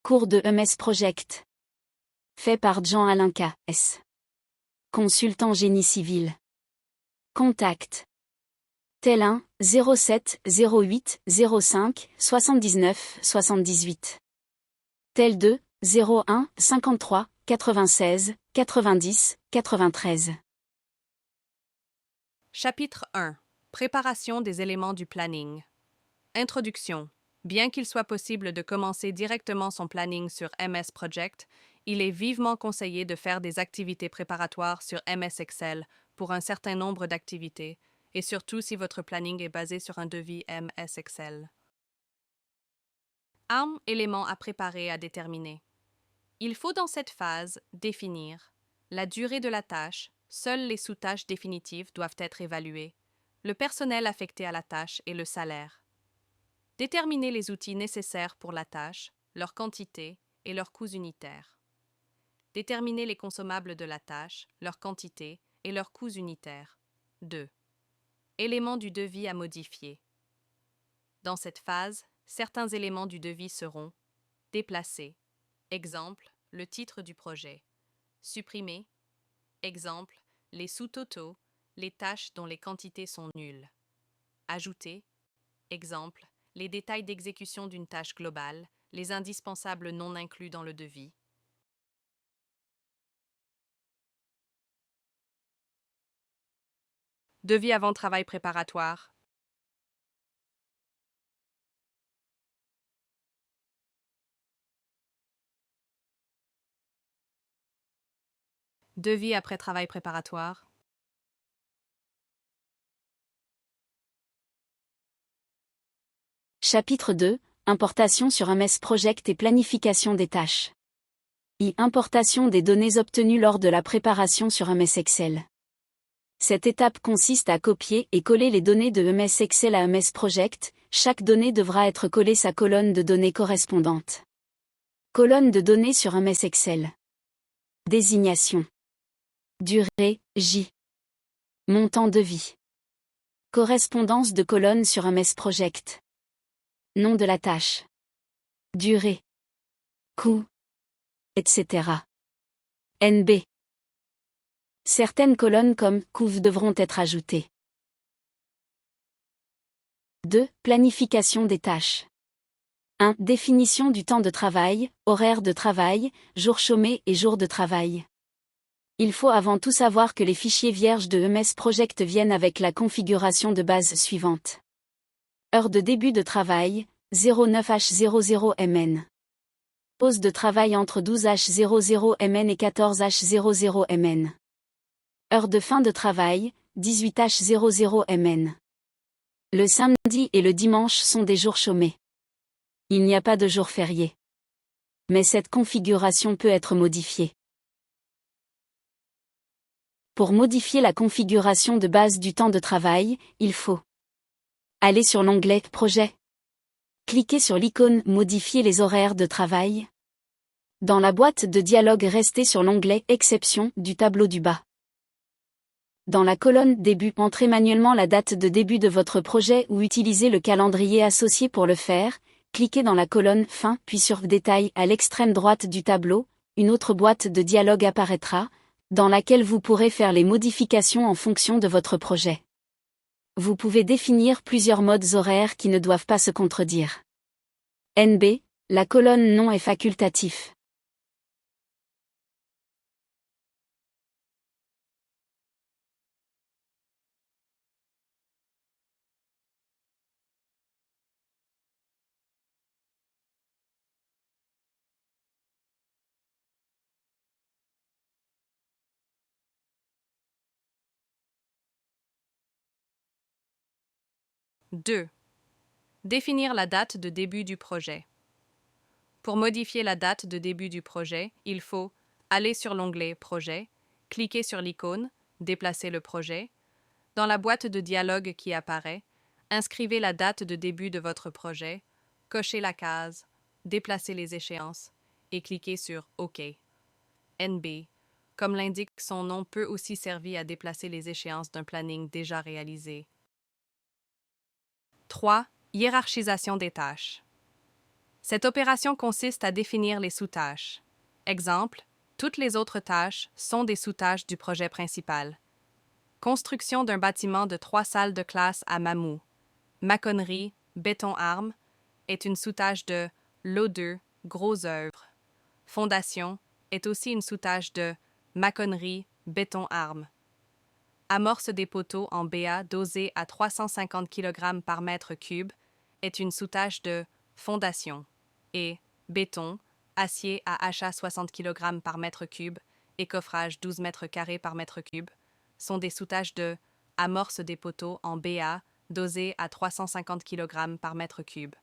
Cours de MS Project. Fait par Jean-Alain K. S. Consultant génie civil. Contact. Tel 1, 07 08 05 79 78. Tel 2, 01 53 96 90 93. Chapitre 1. Préparation des éléments du planning. Introduction. Bien qu'il soit possible de commencer directement son planning sur MS Project, il est vivement conseillé de faire des activités préparatoires sur MS Excel pour un certain nombre d'activités, et surtout si votre planning est basé sur un devis MS Excel. Armes, éléments à préparer à déterminer. Il faut dans cette phase définir la durée de la tâche, seules les sous-tâches définitives doivent être évaluées, le personnel affecté à la tâche et le salaire. Déterminer les outils nécessaires pour la tâche, leur quantité et leurs coûts unitaires. Déterminer les consommables de la tâche, leur quantité et leurs coûts unitaires. 2. Éléments du devis à modifier. Dans cette phase, certains éléments du devis seront déplacés. Exemple, le titre du projet. Supprimés. Exemple, les sous-totaux, les tâches dont les quantités sont nulles. Ajoutés. Exemple, les détails d'exécution d'une tâche globale, les indispensables non inclus dans le devis. Devis avant travail préparatoire. Devis après travail préparatoire. Chapitre 2. Importation sur MS Project et planification des tâches. Importation des données obtenues lors de la préparation sur MS Excel. Cette étape consiste à copier et coller les données de MS Excel à MS Project. Chaque donnée devra être collée sa colonne de données correspondante. Colonne de données sur MS Excel. Désignation. Durée, J. Montant devis. Correspondance de colonne sur MS Project. Nom de la tâche. Durée. Coût. Etc. NB. Certaines colonnes comme coût devront être ajoutées. 2. Planification des tâches. 1. Définition du temps de travail, horaire de travail, jours chômés et jours de travail. Il faut avant tout savoir que les fichiers vierges de MS Project viennent avec la configuration de base suivante. Heure de début de travail, 09H00MN. Pause de travail entre 12H00MN et 14H00MN. Heure de fin de travail, 18H00MN. Le samedi et le dimanche sont des jours chômés. Il n'y a pas de jour férié. Mais cette configuration peut être modifiée. Pour modifier la configuration de base du temps de travail, il faut aller sur l'onglet « Projet ». Cliquez sur l'icône « Modifier les horaires de travail ». Dans la boîte de dialogue, restez sur l'onglet « Exception » du tableau du bas. Dans la colonne « Début », entrez manuellement la date de début de votre projet ou utilisez le calendrier associé pour le faire. Cliquez dans la colonne « Fin » puis sur « Détail » à l'extrême droite du tableau. Une autre boîte de dialogue apparaîtra, dans laquelle vous pourrez faire les modifications en fonction de votre projet. Vous pouvez définir plusieurs modes horaires qui ne doivent pas se contredire. NB, la colonne nom est facultatif. « 2. Définir la date de début du projet. Pour modifier la date de début du projet, il faut aller sur l'onglet « Projet », cliquer sur l'icône « Déplacer le projet ». Dans la boîte de dialogue qui apparaît, inscrivez la date de début de votre projet, cochez la case « Déplacer les échéances » et cliquez sur « OK ». NB. Comme l'indique son nom, peut aussi servir à déplacer les échéances d'un planning déjà réalisé. 3. Hiérarchisation des tâches. Cette opération consiste à définir les sous-tâches. Exemple, toutes les autres tâches sont des sous-tâches du projet principal. Construction d'un bâtiment de 3 salles de classe à Mamou. Maçonnerie, béton-arme est une sous-tâche de l'O2, gros œuvre. Fondation est aussi une sous-tâche de maçonnerie, béton-arme. Amorce des poteaux en BA dosés à 350 kg par mètre cube est une sous-tâche de fondation. Et béton, acier à achat 60 kg par mètre cube et coffrage 12 mètres carrés par mètre cube sont des sous-tâches de amorce des poteaux en BA dosés à 350 kg par mètre cube.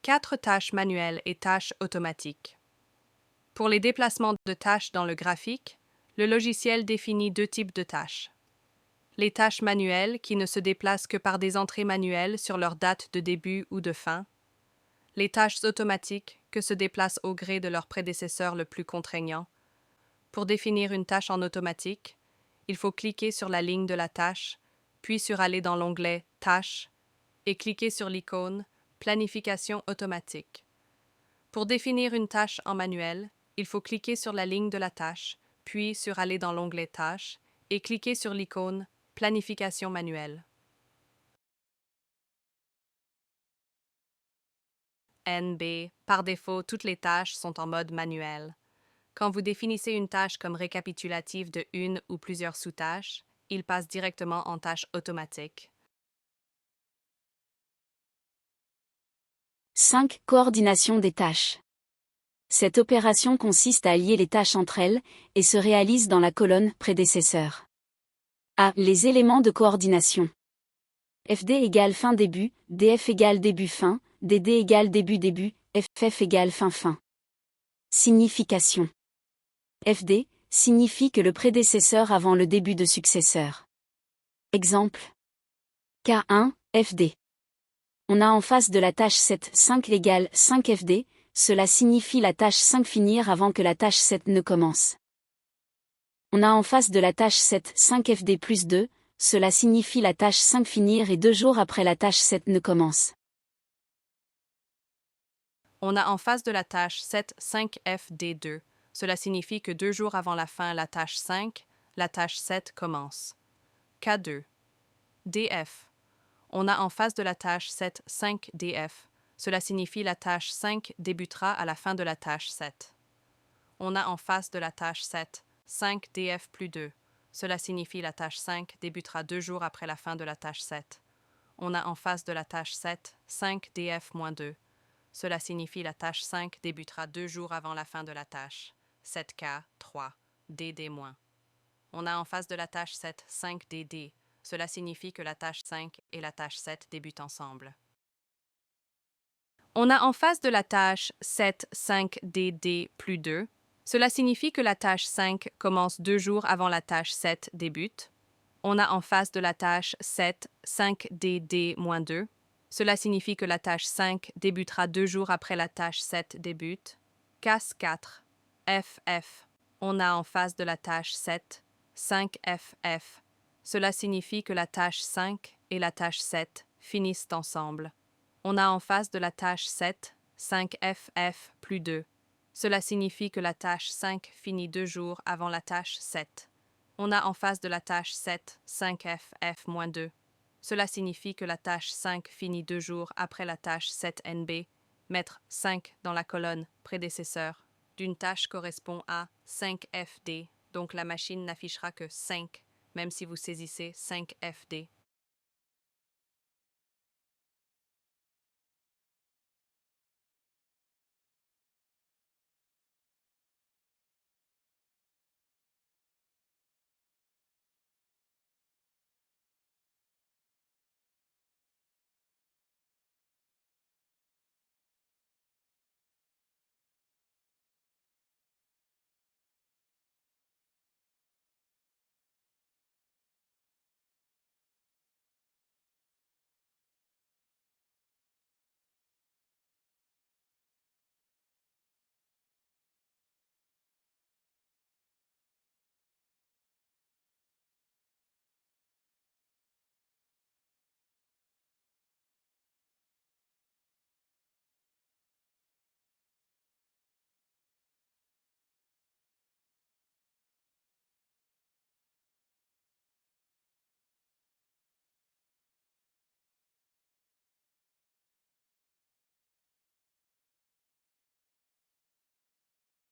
Quatre tâches manuelles et tâches automatiques. Pour les déplacements de tâches dans le graphique, le logiciel définit deux types de tâches. Les tâches manuelles qui ne se déplacent que par des entrées manuelles sur leur date de début ou de fin. Les tâches automatiques que se déplacent au gré de leur prédécesseur le plus contraignant. Pour définir une tâche en automatique, il faut cliquer sur la ligne de la tâche, puis sur aller dans l'onglet Tâches et cliquer sur l'icône Planification automatique. Pour définir une tâche en manuel, il faut cliquer sur la ligne de la tâche, puis sur Aller dans l'onglet Tâches et cliquer sur l'icône Planification manuelle. NB. Par défaut, toutes les tâches sont en mode manuel. Quand vous définissez une tâche comme récapitulative de une ou plusieurs sous-tâches, il passe directement en tâche automatique. 5. Coordination des tâches. Cette opération consiste à lier les tâches entre elles et se réalise dans la colonne prédécesseur. A. Les éléments de coordination. FD égale fin début, DF égale début fin, DD égale début début, FF égale fin fin. Signification. FD signifie que le prédécesseur avant le début de successeur. Exemple. K1, FD. On a en face de la tâche 7, 5 égale 5 FD, cela signifie la tâche 5 finir avant que la tâche 7 ne commence. On a en face de la tâche 7, 5 FD plus 2, cela signifie la tâche 5 finir et 2 jours après la tâche 7 ne commence. On a en face de la tâche 7, 5 FD2, cela signifie que 2 jours avant la fin la tâche 5, la tâche 7 commence. K2. DF. On a en face de la tâche 7, 5 DF. Cela signifie la tâche 5 débutera à la fin de la tâche 7. On a en face de la tâche 7, 5 DF plus 2. Cela signifie la tâche 5 débutera 2 jours après la fin de la tâche 7. On a en face de la tâche 7, 5 DF moins 2. Cela signifie la tâche 5 débutera 2 jours avant la fin de la tâche. 7K, 3, DD-. On a en face de la tâche 7, 5 DD. Cela signifie que la tâche 5 et la tâche 7 débutent ensemble. On a en face de la tâche 7, 5 DD plus 2. Cela signifie que la tâche 5 commence 2 jours avant la tâche 7 débute. On a en face de la tâche 7, 5 DD moins 2. Cela signifie que la tâche 5 débutera 2 jours après la tâche 7 débute. Cas 4. FF. On a en face de la tâche 7, 5 FF. Cela signifie que la tâche 5 et la tâche 7 finissent ensemble. On a en face de la tâche 7, 5 FF plus 2. Cela signifie que la tâche 5 finit 2 jours avant la tâche 7. On a en face de la tâche 7, 5 FF moins 2. Cela signifie que la tâche 5 finit 2 jours après la tâche 7 NB. Mettre 5 dans la colonne prédécesseur d'une tâche correspond à 5 FD, donc la machine n'affichera que 5, même si vous saisissez 5 FD.